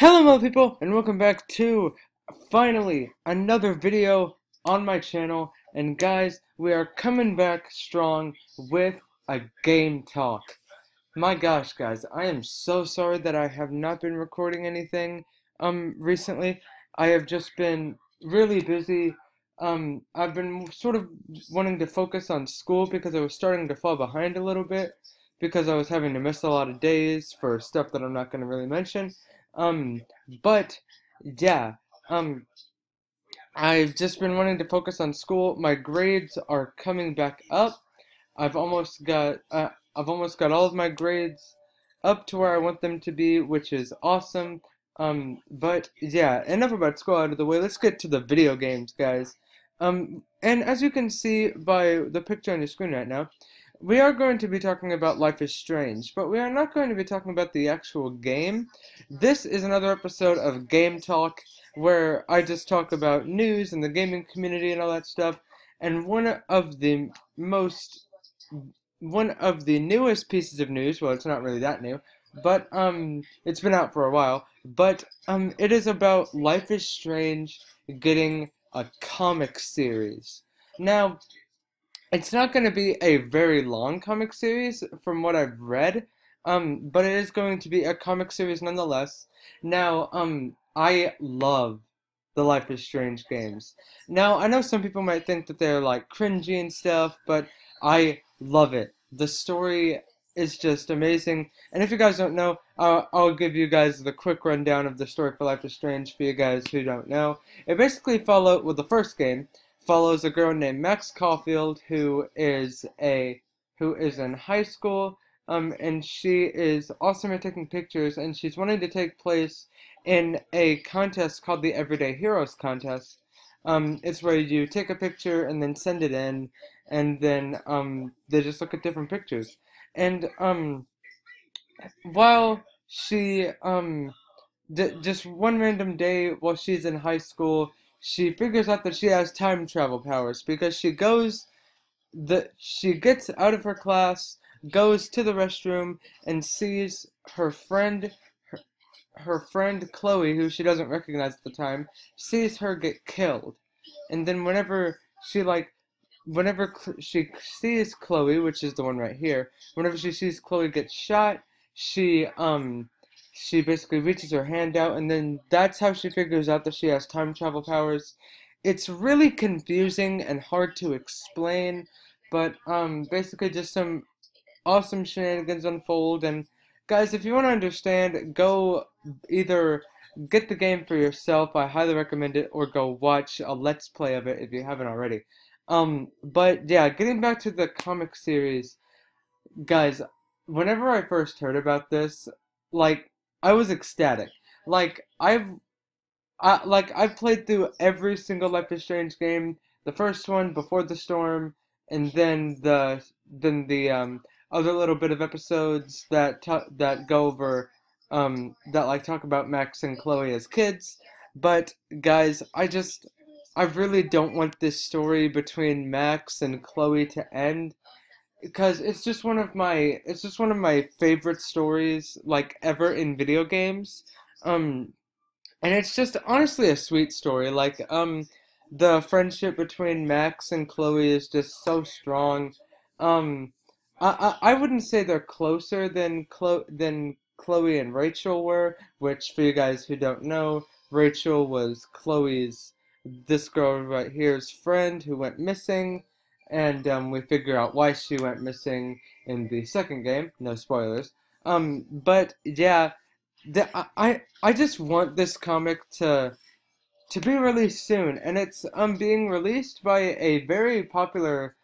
Hello people, and welcome back to, finally, another video on my channel. And guys, we are coming back strong with a game talk. My gosh, guys, I am so sorry that I have not been recording anything, recently. I have just been really busy. I've been sort of wanting to focus on school because I was starting to fall behind a little bit because I was having to miss a lot of days for stuff that I'm not going to really mention. Um, but yeah, um, I've just been wanting to focus on school. My grades are coming back up. I've almost got all of my grades up to where I want them to be, which is awesome. But yeah, enough about school out of the way. Let's get to the video games, guys. And as you can see by the picture on your screen right now, we are going to be talking about Life is Strange, but we are not going to be talking about the actual game. This is another episode of Game Talk, where I just talk about news and the gaming community and all that stuff. And most one of the newest pieces of news, well, it's not really that new, but it's been out for a while, but it is about Life is Strange getting a comic series. Now, it's not going to be a very long comic series from what I've read, but it is going to be a comic series nonetheless. Now, I love the Life is Strange games. Now, I know some people might think that they're like cringy and stuff, but I love it. The story is just amazing. And if you guys don't know, I'll give you guys the quick rundown of the story for Life is Strange for you guys who don't know. It basically the first game follows a girl named Max Caulfield who is in high school, and she is awesome at taking pictures, and she's wanting to take place in a contest called the Everyday Heroes Contest. It's where you take a picture and then send it in, and then they just look at different pictures. And while she just one random day while she's in high school, she figures out that she has time travel powers because she gets out of her class, goes to the restroom, and sees her friend Chloe, who she doesn't recognize at the time, sees her get killed. And then she sees Chloe, which is the one right here, whenever she sees Chloe get shot, she basically reaches her hand out, and then that's how she figures out that she has time travel powers. It's really confusing and hard to explain, but basically just some awesome shenanigans unfold. And guys, if you want to understand, go either get the game for yourself, I highly recommend it, or go watch a Let's Play of it if you haven't already. But yeah, getting back to the comic series, guys, whenever I first heard about this, like, I was ecstatic. Like, I've played through every single Life is Strange game, the first one, Before the Storm, and then the other little bit of episodes that go over that like talk about Max and Chloe as kids. But guys, I really don't want this story between Max and Chloe to end because it's just one of my favorite stories like ever in video games. And it's just honestly a sweet story. Like the friendship between Max and Chloe is just so strong. Um I wouldn't say they're closer than Chloe and Rachel were, which for you guys who don't know, Rachel was this girl right here's friend who went missing, and we figure out why she went missing in the second game. No spoilers. But yeah, I just want this comic to be released soon, and it's being released by a very popular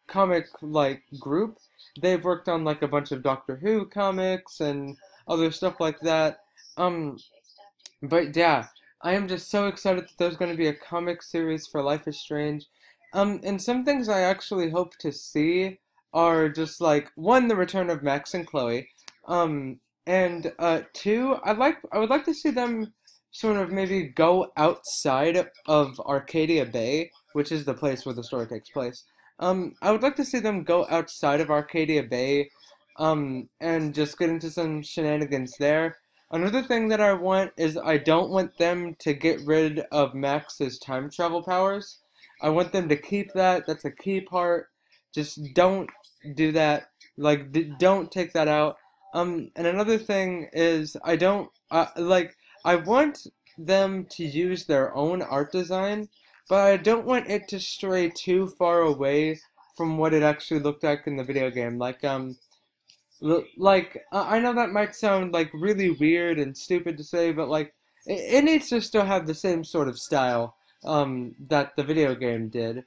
comic like group. They've worked on like a bunch of Doctor Who comics and other stuff like that. Um, but yeah, I am just so excited that there's going to be a comic series for Life is Strange. And some things I actually hope to see are just like one, the return of Max and Chloe. And two, I would like to see them sort of maybe go outside of Arcadia Bay, which is the place where the story takes place. I would like to see them go outside of Arcadia Bay, and just get into some shenanigans there. Another thing that I want is I don't want them to get rid of Max's time travel powers. I want them to keep that. That's a key part. Just don't do that. Like, don't take that out. And another thing is I don't like. I want them to use their own art design, but I don't want it to stray too far away from what it actually looked like in the video game. Like, I know that might sound like really weird and stupid to say, but like it needs to still have the same sort of style that the video game did.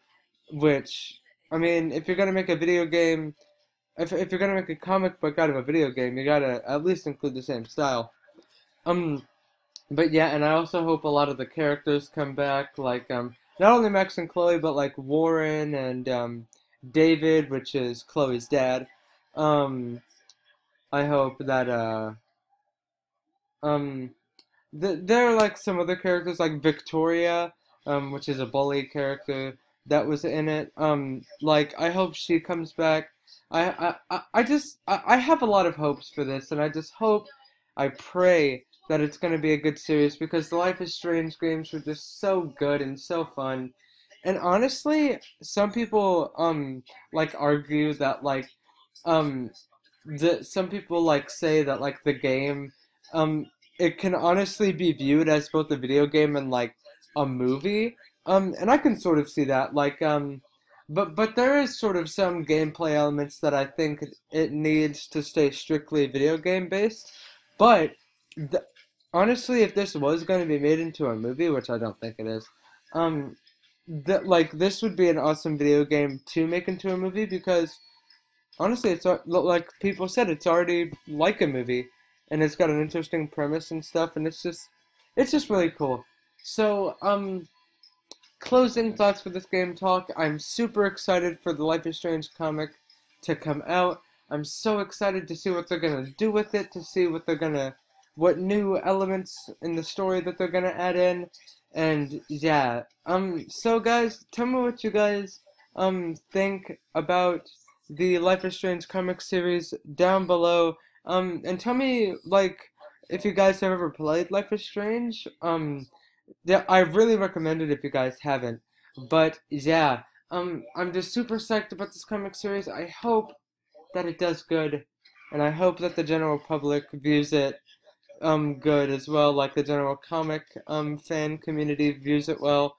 Which, I mean, if you're gonna make a video game, if you're gonna make a comic book out of a video game, you gotta at least include the same style. Um, but yeah, and I also hope a lot of the characters come back, like not only Max and Chloe, but like Warren and David, which is Chloe's dad. Um, I hope that um there are like some other characters like Victoria, which is a bully character that was in it. Like I hope she comes back. I have a lot of hopes for this, and I just hope, I pray that it's gonna be a good series because the Life is Strange games were just so good and so fun. And honestly, some people like argue that like um some people like say that like the game um it can honestly be viewed as both a video game and like a movie, and I can sort of see that like but there is sort of some gameplay elements that I think it needs to stay strictly video game based, but the, honestly, if this was going to be made into a movie, which I don't think it is, um that like this would be an awesome video game to make into a movie because honestly, like people said, it's already like a movie, and it's got an interesting premise and stuff, and it's just really cool. So, closing thoughts for this game talk. I'm super excited for the Life is Strange comic to come out. I'm so excited to see what they're gonna do with it, to see what new elements in the story that they're gonna add in, and yeah. So guys, tell me what you guys think about the Life is Strange comic series down below. And tell me like if you guys have ever played Life is Strange. Yeah, I really recommend it if you guys haven't. But yeah, I'm just super psyched about this comic series. I hope that it does good, and I hope that the general public views it good as well, like the general comic fan community views it well.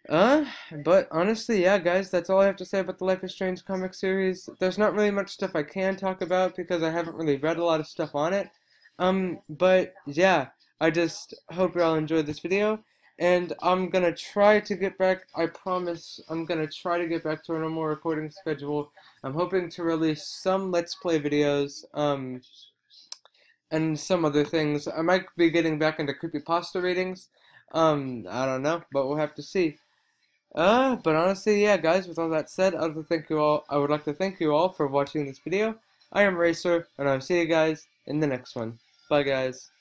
Uh, but honestly, yeah, guys, that's all I have to say about the Life is Strange comic series. There's not really much stuff I can talk about because I haven't really read a lot of stuff on it. But yeah, I just hope y'all enjoyed this video, and I'm gonna try to get back, I promise, I'm gonna try to get back to a normal recording schedule. I'm hoping to release some Let's Play videos, and some other things. I might be getting back into creepypasta readings. I don't know, but we'll have to see. But honestly, yeah, guys, with all that said, I would like to thank you all for watching this video. I am Racer, and I'll see you guys in the next one. Bye, guys.